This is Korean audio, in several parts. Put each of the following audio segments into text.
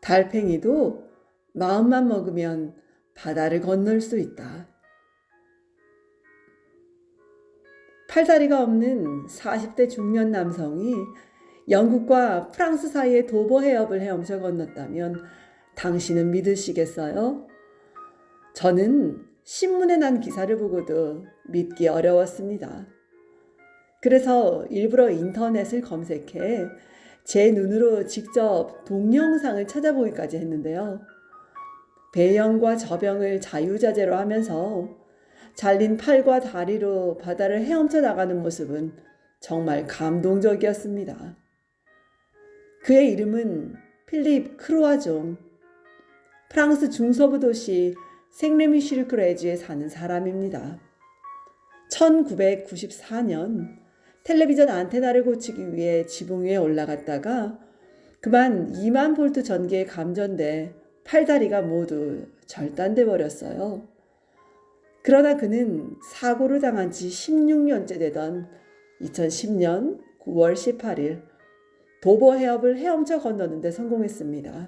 달팽이도 마음만 먹으면 바다를 건널 수 있다. 팔다리가 없는 40대 중년 남성이 영국과 프랑스 사이의 도보 해협을 헤엄쳐 건넜다면 당신은 믿으시겠어요? 저는 신문에 난 기사를 보고도 믿기 어려웠습니다. 그래서 일부러 인터넷을 검색해 제 눈으로 직접 동영상을 찾아보기까지 했는데요. 배영과 저병을 자유자재로 하면서 잘린 팔과 다리로 바다를 헤엄쳐 나가는 모습은 정말 감동적이었습니다. 그의 이름은 필립 크루아종. 프랑스 중서부 도시 생레미슈르크레즈에 사는 사람입니다. 1994년 텔레비전 안테나를 고치기 위해 지붕 위에 올라갔다가 그만 2만 볼트 전기에 감전돼 팔다리가 모두 절단돼 버렸어요. 그러나 그는 사고를 당한 지 16년째 되던 2010년 9월 18일 도보 해협을 헤엄쳐 건너는데 성공했습니다.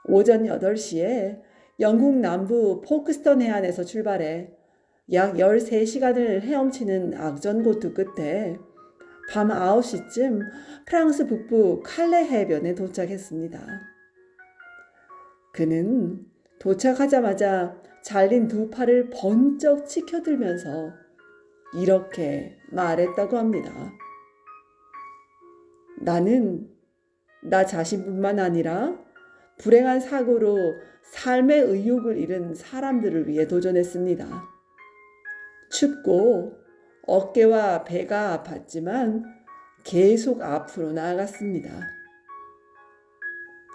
오전 8시에 영국 남부 포크스턴 해안에서 출발해 약 13시간을 헤엄치는 악전고투 끝에 밤 9시쯤 프랑스 북부 칼레 해변에 도착했습니다. 그는 도착하자마자 잘린 두 팔을 번쩍 치켜들면서 이렇게 말했다고 합니다. 나는 나 자신뿐만 아니라 불행한 사고로 삶의 의욕을 잃은 사람들을 위해 도전했습니다. 춥고 어깨와 배가 아팠지만 계속 앞으로 나아갔습니다.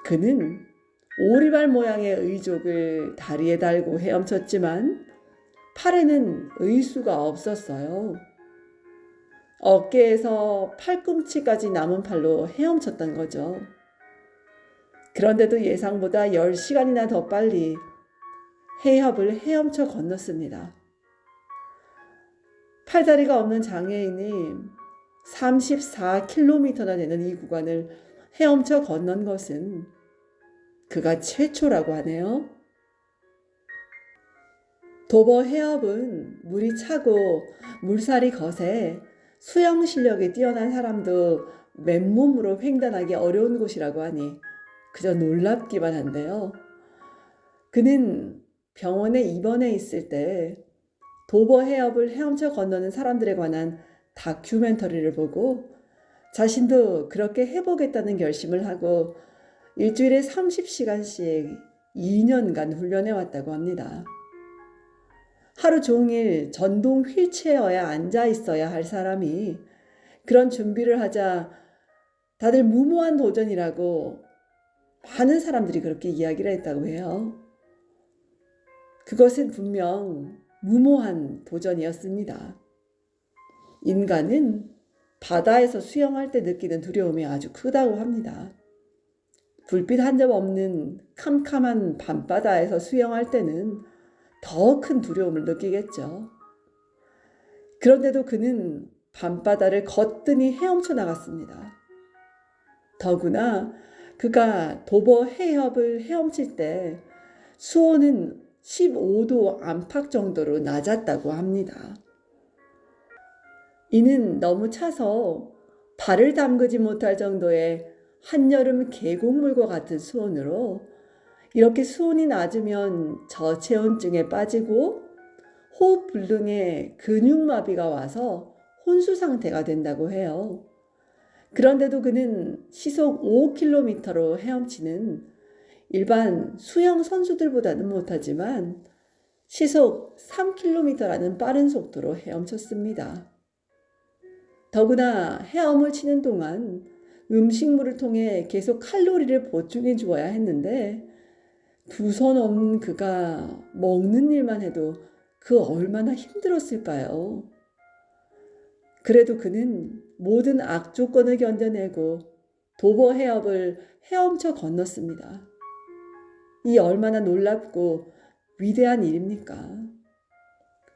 그는 오리발 모양의 의족을 다리에 달고 헤엄쳤지만 팔에는 의수가 없었어요. 어깨에서 팔꿈치까지 남은 팔로 헤엄쳤던 거죠. 그런데도 예상보다 10시간이나 더 빨리 해협을 헤엄쳐 건넜습니다. 팔다리가 없는 장애인이 34km나 되는 이 구간을 헤엄쳐 건넌 것은 그가 최초라고 하네요. 도보 해협은 물이 차고 물살이 거세 수영 실력이 뛰어난 사람도 맨몸으로 횡단하기 어려운 곳이라고 하니 그저 놀랍기만 한데요. 그는 병원에 입원해 있을 때 도보 해협을 헤엄쳐 건너는 사람들에 관한 다큐멘터리를 보고 자신도 그렇게 해보겠다는 결심을 하고 일주일에 30시간씩 2년간 훈련해 왔다고 합니다. 하루 종일 전동 휠체어에 앉아 있어야 할 사람이 그런 준비를 하자 다들 무모한 도전이라고 많은 사람들이 그렇게 이야기를 했다고 해요. 그것은 분명 무모한 도전이었습니다. 인간은 바다에서 수영할 때 느끼는 두려움이 아주 크다고 합니다. 불빛 한 점 없는 캄캄한 밤바다에서 수영할 때는 더 큰 두려움을 느끼겠죠. 그런데도 그는 밤바다를 거뜬히 헤엄쳐 나갔습니다. 더구나 그가 도보 해협을 헤엄칠 때 수온은 15도 안팎 정도로 낮았다고 합니다. 이는 너무 차서 발을 담그지 못할 정도의 한여름 계곡물과 같은 수온으로 이렇게 수온이 낮으면 저체온증에 빠지고 호흡불능에 근육마비가 와서 혼수 상태가 된다고 해요. 그런데도 그는 시속 5km로 헤엄치는 일반 수영 선수들보다는 못하지만 시속 3km라는 빠른 속도로 헤엄쳤습니다. 더구나 헤엄을 치는 동안 음식물을 통해 계속 칼로리를 보충해 주어야 했는데 두 손 없는 그가 먹는 일만 해도 그 얼마나 힘들었을까요? 그래도 그는 모든 악조건을 견뎌내고 도보 해협을 헤엄쳐 건넜습니다. 이 얼마나 놀랍고 위대한 일입니까?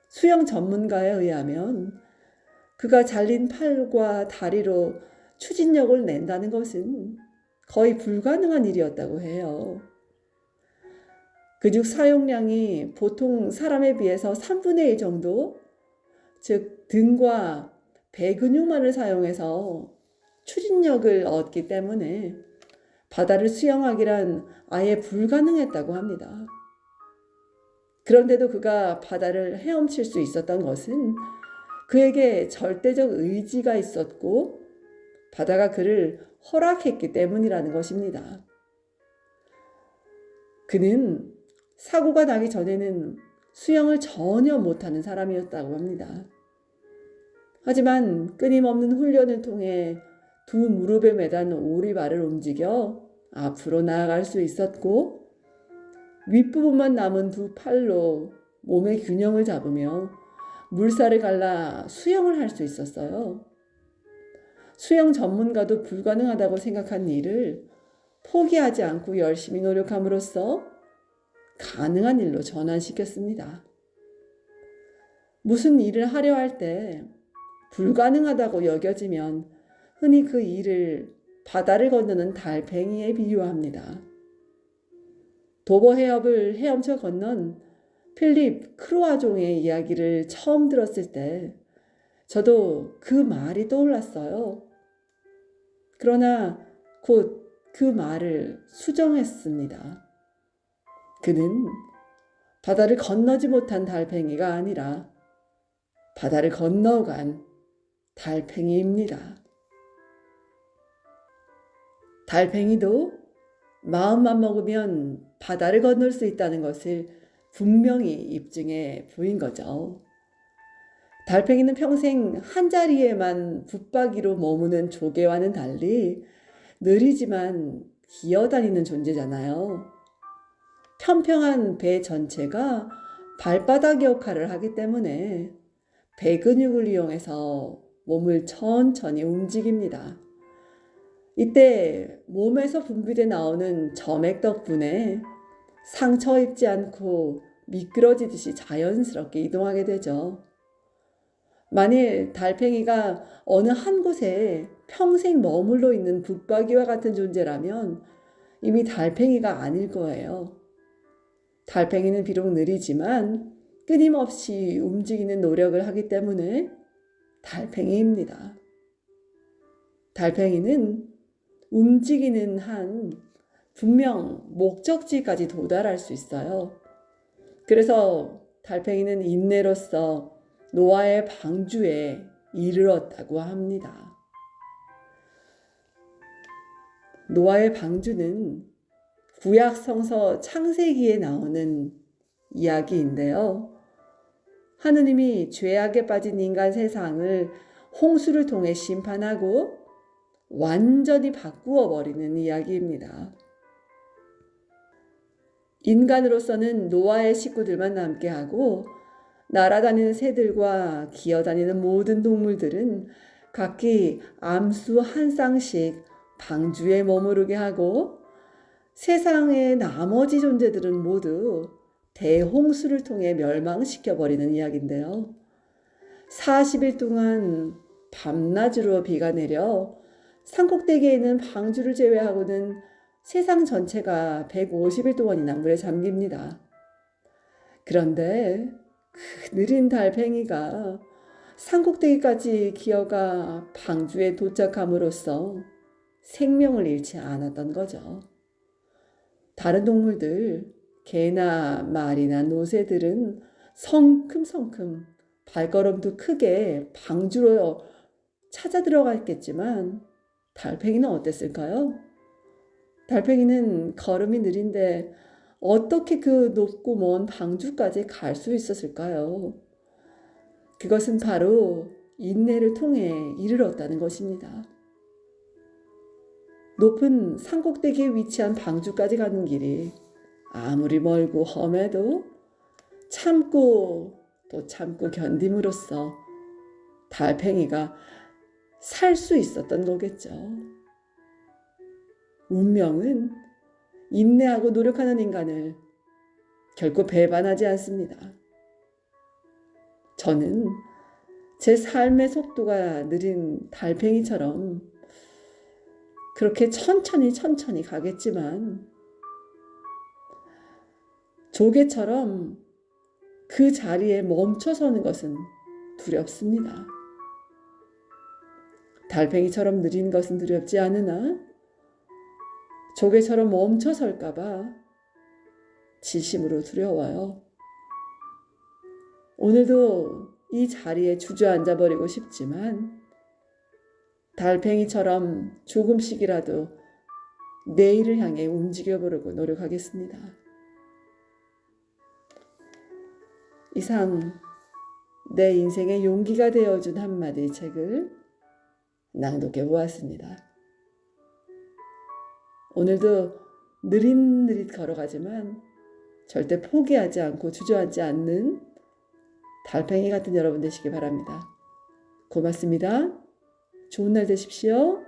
수영 전문가에 의하면 그가 잘린 팔과 다리로 추진력을 낸다는 것은 거의 불가능한 일이었다고 해요. 근육 사용량이 보통 사람에 비해서 3분의 1 정도, 즉 등과 배 근육만을 사용해서 추진력을 얻기 때문에 바다를 수영하기란 아예 불가능했다고 합니다. 그런데도 그가 바다를 헤엄칠 수 있었던 것은 그에게 절대적 의지가 있었고 바다가 그를 허락했기 때문이라는 것입니다. 그는 사고가 나기 전에는 수영을 전혀 못하는 사람이었다고 합니다. 하지만 끊임없는 훈련을 통해 두 무릎에 매단 오리발을 움직여 앞으로 나아갈 수 있었고 윗부분만 남은 두 팔로 몸의 균형을 잡으며 물살을 갈라 수영을 할 수 있었어요. 수영 전문가도 불가능하다고 생각한 일을 포기하지 않고 열심히 노력함으로써 가능한 일로 전환시켰습니다. 무슨 일을 하려 할 때 불가능하다고 여겨지면 흔히 그 일을 바다를 건너는 달팽이에 비유합니다. 도버 해협을 헤엄쳐 건넌 필립 크루아종의 이야기를 처음 들었을 때 저도 그 말이 떠올랐어요. 그러나 곧 그 말을 수정했습니다. 그는 바다를 건너지 못한 달팽이가 아니라 바다를 건너간 달팽이입니다. 달팽이도 마음만 먹으면 바다를 건널 수 있다는 것을 분명히 입증해 보인 거죠. 달팽이는 평생 한자리에만 붙박이로 머무는 조개와는 달리 느리지만 기어다니는 존재잖아요. 평평한 배 전체가 발바닥 역할을 하기 때문에 배 근육을 이용해서 몸을 천천히 움직입니다. 이때 몸에서 분비돼 나오는 점액 덕분에 상처 입지 않고 미끄러지듯이 자연스럽게 이동하게 되죠. 만일 달팽이가 어느 한 곳에 평생 머물러 있는 붙박이와 같은 존재라면 이미 달팽이가 아닐 거예요. 달팽이는 비록 느리지만 끊임없이 움직이는 노력을 하기 때문에 달팽이입니다. 달팽이는 움직이는 한 분명 목적지까지 도달할 수 있어요. 그래서 달팽이는 인내로서 노아의 방주에 이르렀다고 합니다. 노아의 방주는 구약 성서 창세기에 나오는 이야기인데요. 하느님이 죄악에 빠진 인간 세상을 홍수를 통해 심판하고 완전히 바꾸어 버리는 이야기입니다. 인간으로서는 노아의 식구들만 남게 하고 날아다니는 새들과 기어다니는 모든 동물들은 각기 암수 한 쌍씩 방주에 머무르게 하고 세상의 나머지 존재들은 모두 대홍수를 통해 멸망시켜버리는 이야기인데요. 40일 동안 밤낮으로 비가 내려 산꼭대기에 있는 방주를 제외하고는 세상 전체가 150일 동안이나 물에 잠깁니다. 그런데 그 느린 달팽이가 산꼭대기까지 기어가 방주에 도착함으로써 생명을 잃지 않았던 거죠. 다른 동물들, 개나 말이나 노새들은 성큼성큼 발걸음도 크게 방주로 찾아 들어갔겠지만 달팽이는 어땠을까요? 달팽이는 걸음이 느린데 어떻게 그 높고 먼 방주까지 갈 수 있었을까요? 그것은 바로 인내를 통해 이르렀다는 것입니다. 높은 산꼭대기에 위치한 방주까지 가는 길이 아무리 멀고 험해도 참고 또 참고 견딤으로써 달팽이가 살 수 있었던 거겠죠. 운명은 인내하고 노력하는 인간을 결코 배반하지 않습니다. 저는 제 삶의 속도가 느린 달팽이처럼 그렇게 천천히 가겠지만 조개처럼 그 자리에 멈춰서는 것은 두렵습니다. 달팽이처럼 느린 것은 두렵지 않으나 조개처럼 멈춰설까봐 진심으로 두려워요. 오늘도 이 자리에 주저앉아 버리고 싶지만 달팽이처럼 조금씩이라도 내일을 향해 움직여 보려고 노력하겠습니다. 이상 내 인생의 용기가 되어준 한마디 책을 낭독해 보았습니다. 오늘도 느릿느릿 걸어가지만 절대 포기하지 않고 주저앉지 않는 달팽이 같은 여러분 되시기 바랍니다. 고맙습니다. 좋은 날 되십시오.